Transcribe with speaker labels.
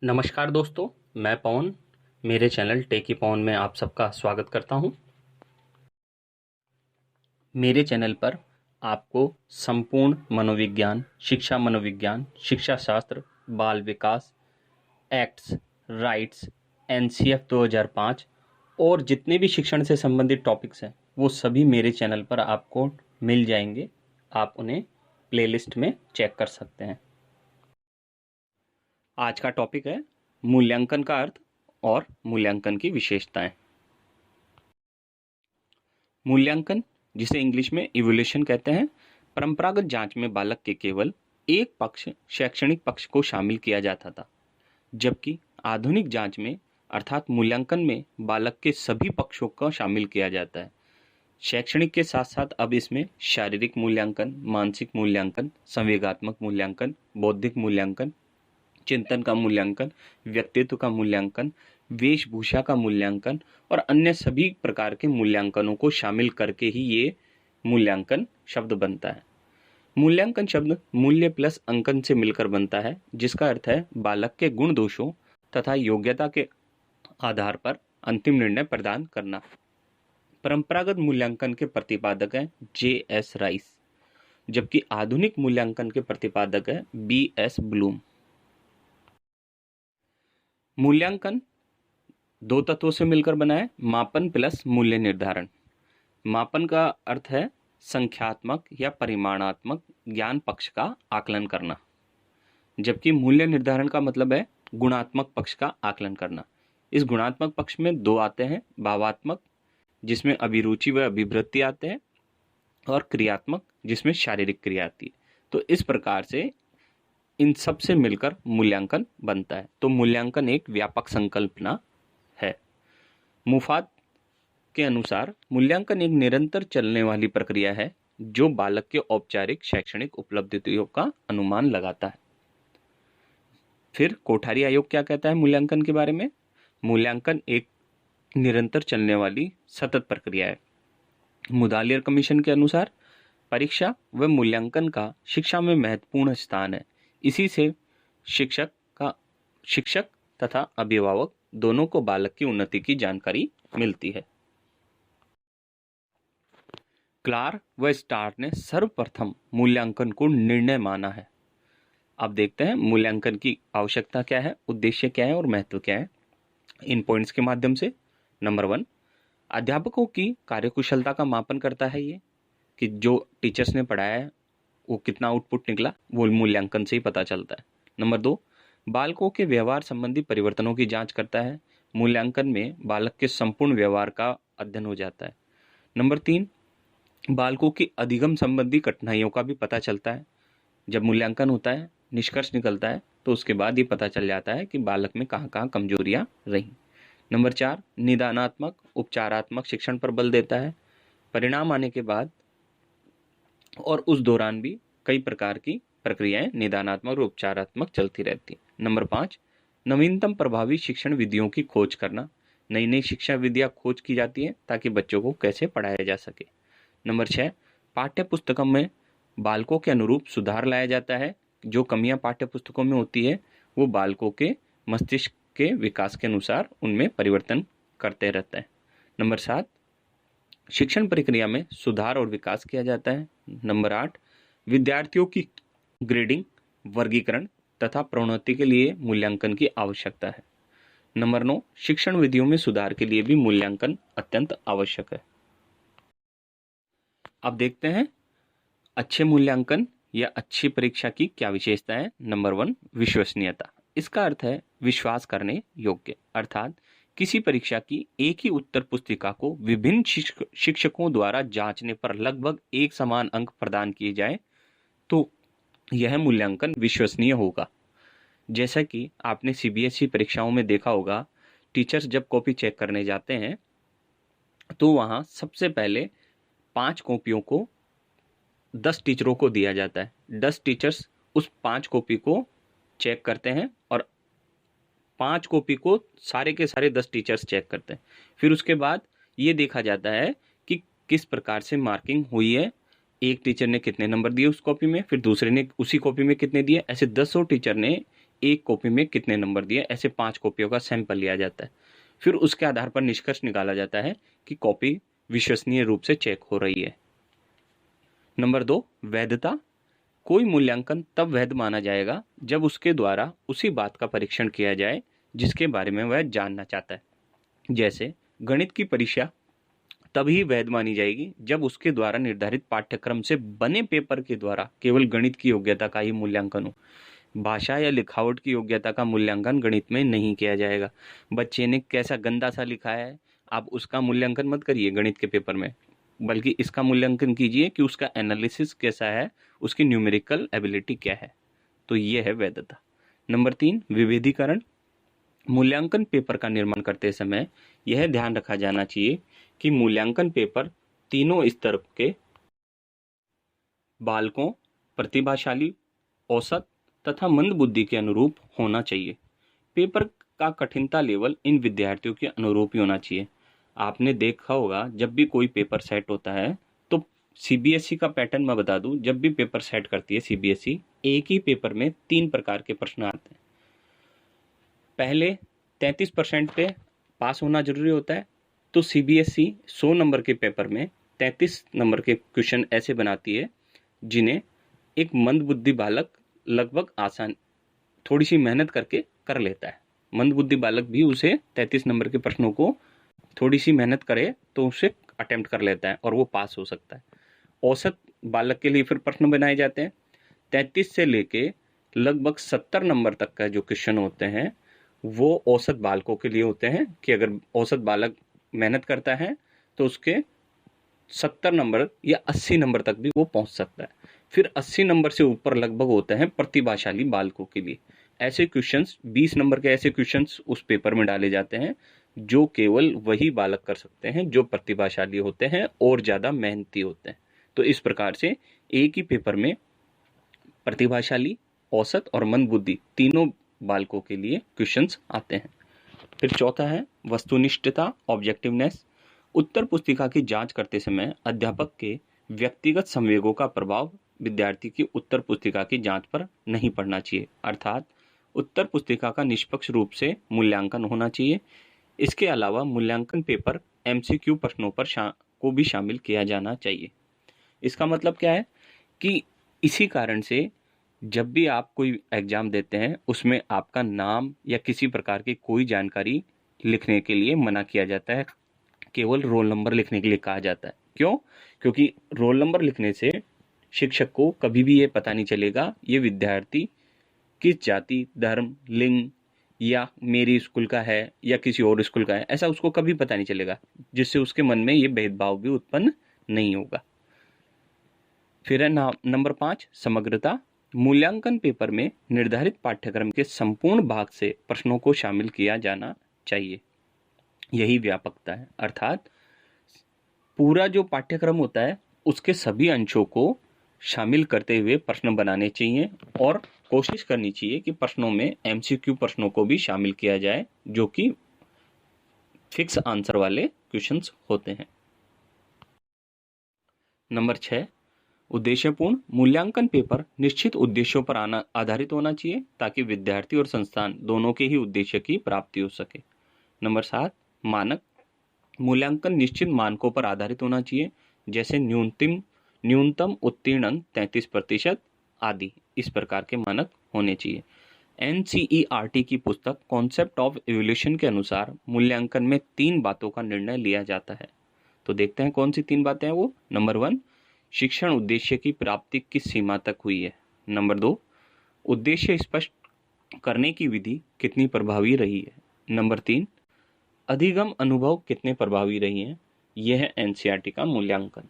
Speaker 1: नमस्कार दोस्तों, मैं पवन मेरे चैनल टेकी पवन में आप सबका स्वागत करता हूं। मेरे चैनल पर आपको संपूर्ण मनोविज्ञान, शिक्षा शास्त्र, बाल विकास, एक्ट्स, राइट्स, एनसीएफ 2005 और जितने भी शिक्षण से संबंधित टॉपिक्स हैं वो सभी मेरे चैनल पर आपको मिल जाएंगे। आप उन्हें प्लेलिस्ट में चेक कर सकते हैं। आज का टॉपिक है मूल्यांकन का अर्थ और मूल्यांकन की विशेषताएं। मूल्यांकन, जिसे इंग्लिश में इवैल्यूएशन कहते हैं, परंपरागत जांच में बालक के केवल एक पक्ष, शैक्षणिक पक्ष को शामिल किया जाता था, जबकि आधुनिक जांच में अर्थात मूल्यांकन में बालक के सभी पक्षों को शामिल किया जाता है। शैक्षणिक के साथ साथ अब इसमें शारीरिक मूल्यांकन, मानसिक मूल्यांकन, संवेगात्मक मूल्यांकन, बौद्धिक मूल्यांकन, चिंतन का मूल्यांकन, व्यक्तित्व का मूल्यांकन, वेशभूषा का मूल्यांकन और अन्य सभी प्रकार के मूल्यांकनों को शामिल करके ही ये मूल्यांकन शब्द बनता है। मूल्यांकन शब्द मूल्य प्लस अंकन से मिलकर बनता है, जिसका अर्थ है बालक के गुण दोषों तथा योग्यता के आधार पर अंतिम निर्णय प्रदान करना। परंपरागत मूल्यांकन के प्रतिपादक हैं J.S. राइस, जबकि आधुनिक मूल्यांकन के प्रतिपादक है B.S. ब्लूम। मूल्यांकन दो तत्वों से मिलकर बना है, मापन प्लस मूल्य निर्धारण। मापन का अर्थ है संख्यात्मक या परिमाणात्मक ज्ञान पक्ष का आकलन करना, जबकि मूल्य निर्धारण का मतलब है गुणात्मक पक्ष का आकलन करना। इस गुणात्मक पक्ष में दो आते हैं, भावात्मक जिसमें अभिरुचि व अभिवृत्ति आते हैं और क्रियात्मक जिसमें शारीरिक क्रिया आती है। तो इस प्रकार से इन सब से मिलकर मूल्यांकन बनता है। तो मूल्यांकन एक व्यापक संकल्पना है। मुफाद के अनुसार मूल्यांकन एक निरंतर चलने वाली प्रक्रिया है जो बालक के औपचारिक शैक्षणिक उपलब्धियों का अनुमान लगाता है। फिर कोठारी आयोग क्या कहता है मूल्यांकन के बारे में? मूल्यांकन एक निरंतर चलने वाली सतत प्रक्रिया है। मुदालियर कमीशन के अनुसार परीक्षा व मूल्यांकन का शिक्षा में महत्वपूर्ण स्थान है। इसी से शिक्षक तथा अभिभावक दोनों को बालक की उन्नति की जानकारी मिलती है। क्लार्क व स्टार ने सर्वप्रथम मूल्यांकन को निर्णय माना है। अब देखते हैं मूल्यांकन की आवश्यकता क्या है, उद्देश्य क्या है और महत्व क्या है इन पॉइंट्स के माध्यम से। नंबर 1, अध्यापकों की कार्यकुशलता का मापन करता है ये, कि जो टीचर्स ने पढ़ाया है वो कितना आउटपुट निकला, वो मूल्यांकन से ही पता चलता है। नंबर 2, बालकों के व्यवहार संबंधी परिवर्तनों की जांच करता है। मूल्यांकन में बालक के संपूर्ण व्यवहार का अध्ययन हो जाता है। नंबर 3, बालकों की अधिगम संबंधी कठिनाइयों का भी पता चलता है। जब मूल्यांकन होता है, निष्कर्ष निकलता है, तो उसके बाद ये पता चल जाता है कि बालक में कहाँ कहाँ कमजोरियां रही। नंबर 4, निदानात्मक उपचारात्मक शिक्षण पर बल देता है। परिणाम आने के बाद और उस दौरान भी कई प्रकार की प्रक्रियाएं निदानात्मक और उपचारात्मक चलती रहती। नंबर 5, नवीनतम प्रभावी शिक्षण विधियों की खोज करना। नई नई शिक्षा विधियां खोज की जाती है ताकि बच्चों को कैसे पढ़ाया जा सके। नंबर 6, पाठ्य पुस्तकों में बालकों के अनुरूप सुधार लाया जाता है। जो कमियां पाठ्य पुस्तकों में होती है वो बालकों के मस्तिष्क के विकास के अनुसार उनमें परिवर्तन करते रहता है। नंबर 7, शिक्षण प्रक्रिया में सुधार और विकास किया जाता है। नंबर 8, विद्यार्थियों की ग्रेडिंग, वर्गीकरण तथा प्रोन्नति के लिए मूल्यांकन की आवश्यकता है। नंबर 9, शिक्षण विधियों में सुधार के लिए भी मूल्यांकन अत्यंत आवश्यक है। अब देखते हैं अच्छे मूल्यांकन या अच्छी परीक्षा की क्या विशेषता है। नंबर 1, विश्वसनीयता। इसका अर्थ है विश्वास करने योग्य, अर्थात किसी परीक्षा की एक ही उत्तर पुस्तिका को विभिन्न शिक्षकों द्वारा जांचने पर लगभग एक समान अंक प्रदान किए जाए तो यह मूल्यांकन विश्वसनीय होगा। जैसा कि आपने सीबीएसई परीक्षाओं में देखा होगा, टीचर्स जब कॉपी चेक करने जाते हैं तो वहाँ सबसे पहले 5 कॉपियों को 10 टीचरों को दिया जाता है। 10 टीचर्स उस 5 कॉपी को चेक करते हैं और 5 कॉपी को सारे के सारे 10 टीचर्स चेक करते हैं। फिर उसके बाद ये देखा जाता है कि किस प्रकार से मार्किंग हुई है, एक टीचर ने कितने नंबर दिए उस कॉपी में, फिर दूसरे ने उसी कॉपी में कितने दिए। ऐसे 10 टीचर ने एक कॉपी में कितने नंबर दिए, ऐसे 5 कॉपियों का सैंपल लिया जाता है। फिर उसके आधार पर निष्कर्ष निकाला जाता है कि कॉपी विश्वसनीय रूप से चेक हो रही है। नंबर 2, वैधता। कोई मूल्यांकन तब वैध माना जाएगा जब उसके द्वारा उसी बात का परीक्षण किया जाए जिसके बारे में वह जानना चाहता है। जैसे गणित की परीक्षा तभी वैध मानी जाएगी जब उसके द्वारा निर्धारित पाठ्यक्रम से बने पेपर के द्वारा केवल गणित की योग्यता का ही मूल्यांकन हो। भाषा या लिखावट की योग्यता का मूल्यांकन गणित में नहीं किया जाएगा। बच्चे ने कैसा गंदा सा लिखा है, आप उसका मूल्यांकन मत करिए गणित के पेपर में, बल्कि इसका मूल्यांकन कीजिए कि उसका एनालिसिस कैसा है, उसकी न्यूमेरिकल एबिलिटी क्या है। तो ये है वैधता। नंबर 3, विभेदीकरण। मूल्यांकन पेपर का निर्माण करते समय यह ध्यान रखा जाना चाहिए कि मूल्यांकन पेपर तीनों स्तर के बालकों, प्रतिभाशाली, औसत तथा मंद बुद्धि के अनुरूप होना चाहिए। पेपर का कठिनता लेवल इन विद्यार्थियों के अनुरूप ही होना चाहिए। आपने देखा होगा जब भी कोई पेपर सेट होता है तो सीबीएसई का पैटर्न मैं बता दूं, जब भी पेपर सेट करती है सीबीएसई, एक ही पेपर में 3 प्रकार के प्रश्न आते हैं। पहले 33% पे पास होना जरूरी होता है, तो सीबीएसई 100 नंबर के पेपर में 33 नंबर के क्वेश्चन ऐसे बनाती है जिन्हें एक मंदबुद्धि बालक लगभग आसान, थोड़ी सी मेहनत करके कर लेता है। मंदबुद्धि बालक भी उसे 33 नंबर के प्रश्नों को थोड़ी सी मेहनत करे तो उसे अटेम्प्ट कर लेता है और वो पास हो सकता है। औसत बालक के लिए फिर प्रश्न बनाए जाते हैं। 33 से लेके लगभग 70 नंबर तक का जो क्वेश्चन होते हैं वो औसत बालकों के लिए होते हैं कि अगर औसत बालक मेहनत करता है तो उसके 70 नंबर या 80 नंबर तक भी वो पहुंच सकता है। फिर 80 नंबर से ऊपर लगभग होते हैं प्रतिभाशाली बालकों के लिए। ऐसे क्वेश्चंस 20 नंबर के ऐसे क्वेश्चंस उस पेपर में डाले जाते हैं जो केवल वही बालक कर सकते हैं जो प्रतिभाशाली होते हैं और ज़्यादा मेहनती होते हैं। तो इस प्रकार से एक ही पेपर में प्रतिभाशाली, औसत और मंदबुद्धि तीनों बालकों के लिए क्वेश्चंस आते हैं। फिर चौथा है वस्तुनिष्ठता, ऑब्जेक्टिवनेस। उत्तर पुस्तिका की जांच करते समय अध्यापक के व्यक्तिगत संवेगों का प्रभाव विद्यार्थी की उत्तर पुस्तिका की जांच पर नहीं पड़ना चाहिए, अर्थात उत्तर पुस्तिका का निष्पक्ष रूप से मूल्यांकन होना चाहिए। इसके अलावा मूल्यांकन पेपर एमसीक्यू प्रश्नों पर को भी शामिल किया जाना चाहिए। इसका मतलब क्या है कि इसी कारण से जब भी आप कोई एग्जाम देते हैं उसमें आपका नाम या किसी प्रकार की कोई जानकारी लिखने के लिए मना किया जाता है, केवल रोल नंबर लिखने के लिए कहा जाता है। क्यों? क्योंकि रोल नंबर लिखने से शिक्षक को कभी भी ये पता नहीं चलेगा ये विद्यार्थी किस जाति, धर्म, लिंग या मेरी स्कूल का है या किसी और स्कूल का है, ऐसा उसको कभी पता नहीं चलेगा, जिससे उसके मन में ये भेदभाव भी उत्पन्न नहीं होगा। फिर है नंबर 5, समग्रता। मूल्यांकन पेपर में निर्धारित पाठ्यक्रम के संपूर्ण भाग से प्रश्नों को शामिल किया जाना चाहिए, यही व्यापकता है। अर्थात पूरा जो पाठ्यक्रम होता है उसके सभी अंशों को शामिल करते हुए प्रश्न बनाने चाहिए और कोशिश करनी चाहिए कि प्रश्नों में एमसीक्यू प्रश्नों को भी शामिल किया जाए जो कि फिक्स आंसर वाले क्वेश्चंस होते हैं। नंबर 6, उद्देश्यपूर्ण। मूल्यांकन पेपर निश्चित उद्देश्यों पर आधारित होना चाहिए ताकि विद्यार्थी और संस्थान दोनों के ही उद्देश्य की प्राप्ति हो सके। नंबर 7, मानक। मूल्यांकन निश्चित मानकों पर आधारित होना चाहिए, जैसे न्यूनतम उत्तीर्ण अंक 33% आदि। इस प्रकार के मानक होने चाहिए। एनसीईआरटी की पुस्तक कॉन्सेप्ट ऑफ इवोल्यूशन के अनुसार मूल्यांकन में 3 बातों का निर्णय लिया जाता है। तो देखते हैं कौन सी 3 बातें हैं वो। नंबर 1, शिक्षण उद्देश्य की प्राप्ति किस सीमा तक हुई है। नंबर 2, उद्देश्य स्पष्ट करने की विधि कितनी प्रभावी रही है। नंबर 3, अधिगम अनुभव कितने प्रभावी रही हैं। यह है एनसीईआरटी का मूल्यांकन।